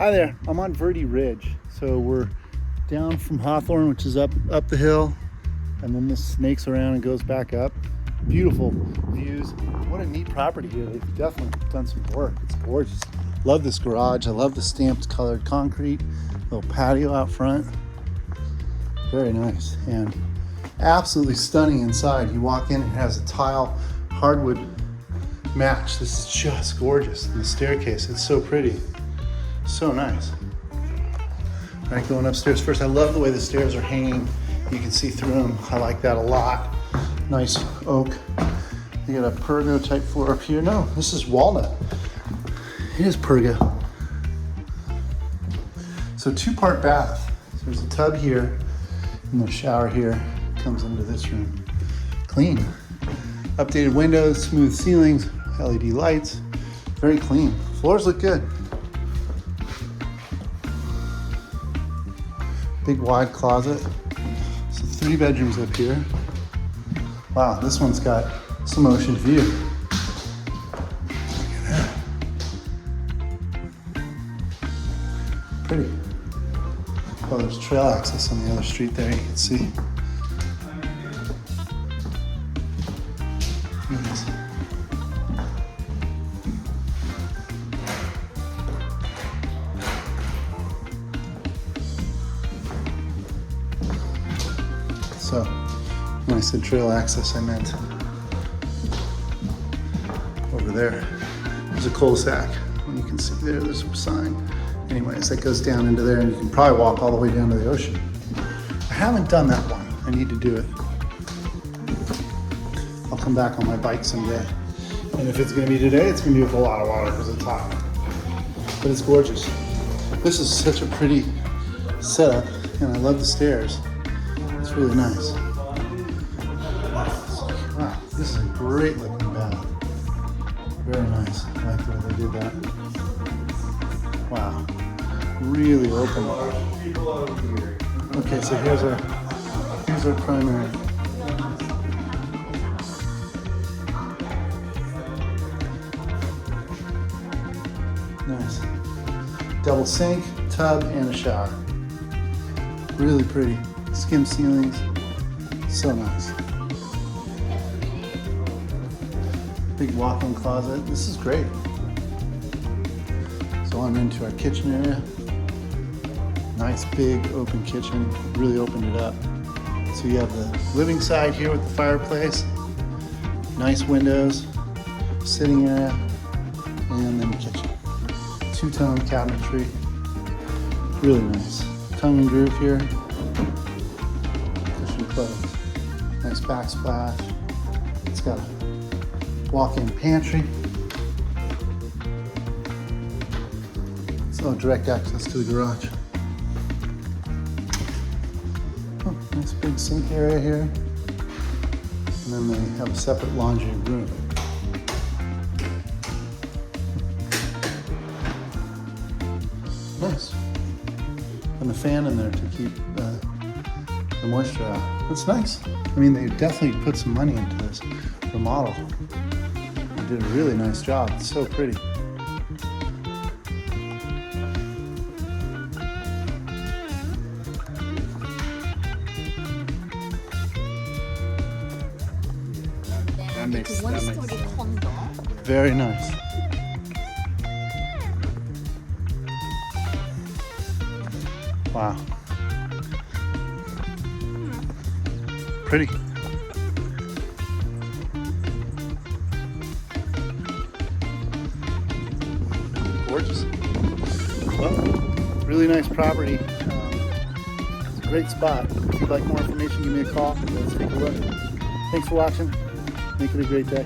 Hi there, I'm on Verde Ridge. So we're down from Hawthorne, which is up the hill, and then this snakes around and goes back up. Beautiful views. What a neat property here. They've definitely done some work. It's gorgeous. Love this garage. I love the stamped colored concrete. Little patio out front. Very nice. And absolutely stunning inside. You walk in, it has a tile hardwood match. This is just gorgeous. And the staircase, it's so pretty. So nice. All right, going upstairs first. I love the way the stairs are hanging. You can see through them. I like that a lot. Nice oak. You got a pergo type floor up here. No, this is walnut. It is pergo. So 2-part bath. So there's a tub here and the shower here comes into this room. Clean. Updated windows, smooth ceilings, LED lights. Very clean. Floors look good. Big wide closet. So 3 bedrooms up here. Wow, this one's got some ocean view. Look at that. Pretty. Oh, there's trail access on the other street there, you can see. Nice. So, when I said trail access, I meant over there. There's a cul-de-sac. You can see there's a sign. Anyways, that goes down into there and you can probably walk all the way down to the ocean. I haven't done that one. I need to do it. I'll come back on my bike someday. And if it's gonna be today, it's gonna be with a lot of water because it's hot. But it's gorgeous. This is such a pretty setup and I love the stairs. It's really nice. Wow, this is a great looking bath. Very nice. I like the way they did that. Wow, really open. Okay, so here's our primary. Nice. Double sink, tub, and a shower. Really pretty. Skim ceilings, so nice. Big walk-in closet, this is great. So I'm into our kitchen area. Nice big open kitchen, really opened it up. So you have the living side here with the fireplace, nice windows, sitting area, and then the kitchen. 2-tone cabinetry, really nice. Tongue and groove here. Closed. Nice backsplash. It's got a walk-in pantry. So direct access to the garage. Oh, nice big sink area here. And then they have a separate laundry room. Nice. And the fan in there to keep the moisture out. That's nice. I mean, they definitely put some money into this remodel. They did a really nice job. It's so pretty. That makes Very nice. Wow. Pretty. Gorgeous. Well, really nice property. It's a great spot. If you'd like more information, give me a call. Let's take a look. Thanks for watching. Make it a great day.